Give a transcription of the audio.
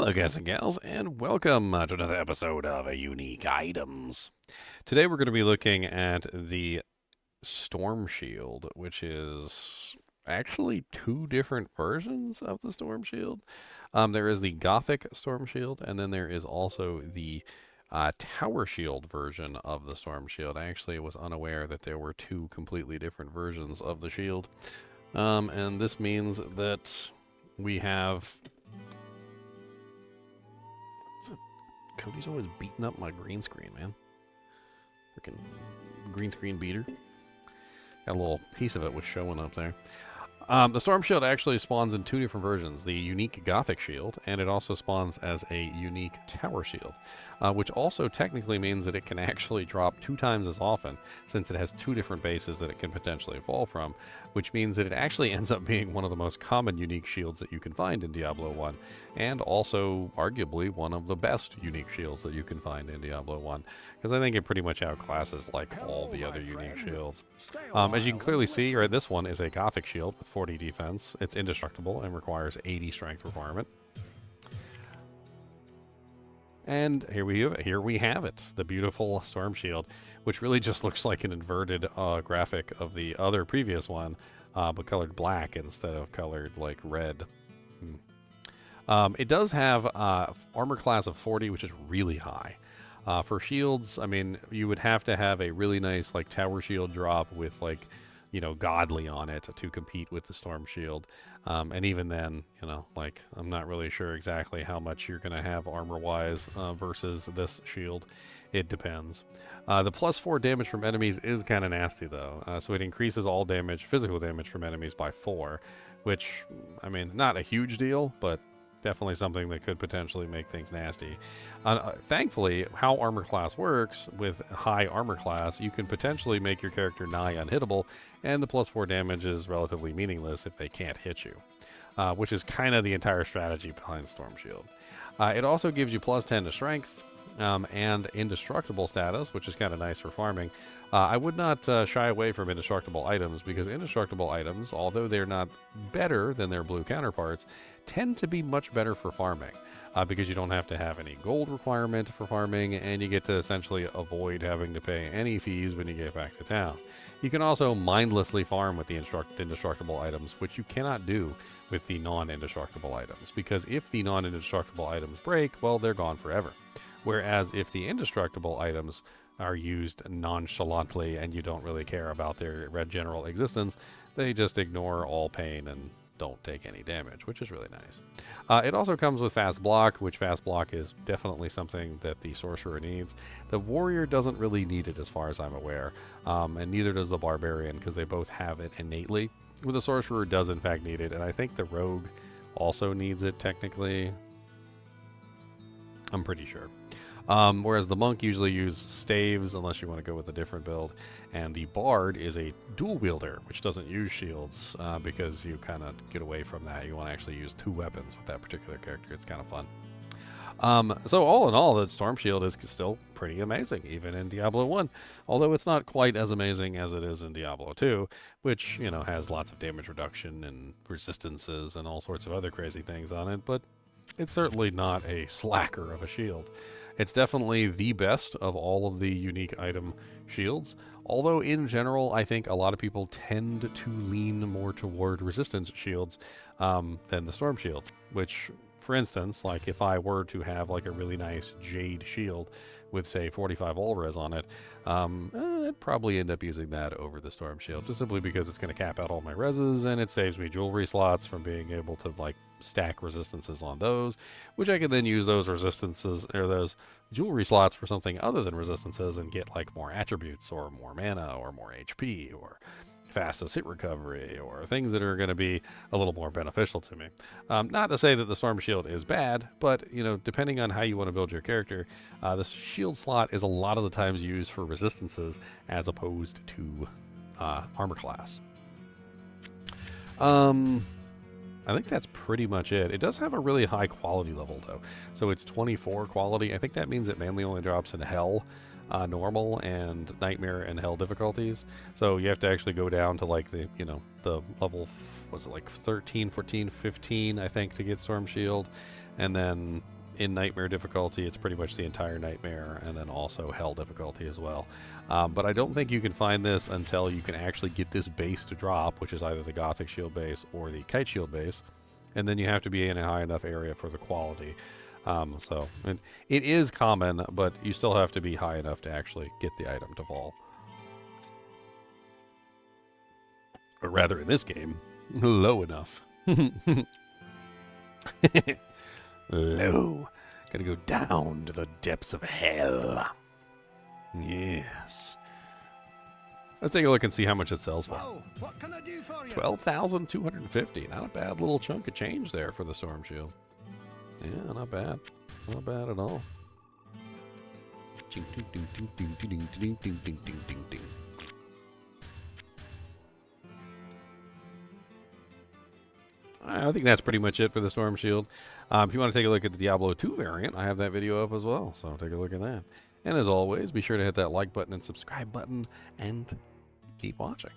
Hello, guys and gals, and welcome to another episode of Unique Items. Today, we're going to be looking at the Stormshield, which is actually two different versions of the Stormshield. There is the Gothic Stormshield, and then there is also the Tower Shield version of the Stormshield. I actually was unaware that there were two completely different versions of the shield, and this means that we have. Cody's always beating up my green screen, man. Freaking green screen beater. Got a little piece of it was showing up there. The Storm Shield actually spawns in two different versions, the unique Gothic Shield, and it also spawns as a unique Tower Shield, which also technically means that it can actually drop 2 times as often, since it has 2 different bases that it can potentially fall from, which means that it actually ends up being one of the most common unique shields that you can find in Diablo 1, and also arguably one of the best unique shields that you can find in Diablo 1, because I think it pretty much outclasses like all the other unique shields. As you can clearly see, right, this one is a Gothic Shield with 40 defense. It's indestructible and requires 80 strength requirement. And here we have it, the beautiful Storm Shield, which really just looks like an inverted graphic of the other previous one, but colored black instead of colored like red. It does have armor class of 40, which is really high. For shields, I mean, you would have to have a really nice like tower shield drop with like, you know, godly on it to compete with the Storm Shield. And even then, you know, like, I'm not really sure exactly how much you're going to have armor-wise versus this shield. It depends. The +4 damage from enemies is kind of nasty, though. So it increases all damage, physical damage from enemies by 4, which, I mean, not a huge deal, but definitely something that could potentially make things nasty. Thankfully, how armor class works, with high armor class, you can potentially make your character nigh unhittable, and the +4 damage is relatively meaningless if they can't hit you, which is kind of the entire strategy behind Storm Shield. It also gives you +10 to strength, and indestructible status, which is kind of nice for farming. I would not shy away from indestructible items, because indestructible items, although they're not better than their blue counterparts, tend to be much better for farming, because you don't have to have any gold requirement for farming, and you get to essentially avoid having to pay any fees when you get back to town. You can also mindlessly farm with the indestructible items, which you cannot do with the non-indestructible items, because if the non-indestructible items break, well, they're gone forever. Whereas if the indestructible items are used nonchalantly and you don't really care about their general existence, they just ignore all pain and don't take any damage, which is really nice. It also comes with fast block, which fast block is definitely something that the sorcerer needs. The warrior doesn't really need it as far as I'm aware, and neither does the barbarian, because they both have it innately. But the sorcerer does in fact need it, and I think the rogue also needs it technically. I'm pretty sure. Whereas the monk usually uses staves unless you want to go with a different build, and the bard is a dual wielder, which doesn't use shields because you kind of get away from that. You want to actually use 2 weapons with that particular character. It's kind of fun. So all in all, the Storm Shield is still pretty amazing, even in Diablo 1, although it's not quite as amazing as it is in Diablo 2, which, you know, has lots of damage reduction and resistances and all sorts of other crazy things on it, but it's certainly not a slacker of a shield. It's definitely the best of all of the unique item shields, although in general, I think a lot of people tend to lean more toward resistance shields than the Storm Shield, which, for instance, like if I were to have like a really nice Jade shield with, say, 45 all-res on it, I'd probably end up using that over the Storm Shield, just simply because it's going to cap out all my reses, and it saves me jewelry slots from being able to, like, stack resistances on those, which I can then use those resistances, or those jewelry slots, for something other than resistances and get, like, more attributes, or more mana, or more HP, or fastest hit recovery, or things that are going to be a little more beneficial to me. Not to say that the Storm Shield is bad, but, you know, depending on how you want to build your character, the shield slot is a lot of the times used for resistances as opposed to armor class. I think that's pretty much it. It does have a really high quality level, though. So it's 24 quality. I think that means it mainly only drops in Hell, normal, and Nightmare and Hell difficulties. So you have to actually go down to like the, you know, the level, was it like 13, 14, 15, I think, to get Storm Shield. And then in Nightmare difficulty, it's pretty much the entire Nightmare, and then also Hell difficulty as well. But I don't think you can find this until you can actually get this base to drop, which is either the Gothic Shield base or the Kite Shield base, and then you have to be in a high enough area for the quality. So and it is common, but you still have to be high enough to actually get the item to fall. Or rather, in this game, low enough. Low. Gotta go down to the depths of hell. Yes. Let's take a look and see how much it sells for. Whoa, what can I do for you? 12,250. Not a bad little chunk of change there for the Stormshield. Yeah, not bad. Not bad at all. Ding, ding, ding, ding, ding, ding, ding, ding, ding, ding, ding, ding. I think that's pretty much it for the Stormshield. If you want to take a look at the Diablo 2 variant, I have that video up as well, so take a look at that. And as always, be sure to hit that like button and subscribe button, and keep watching.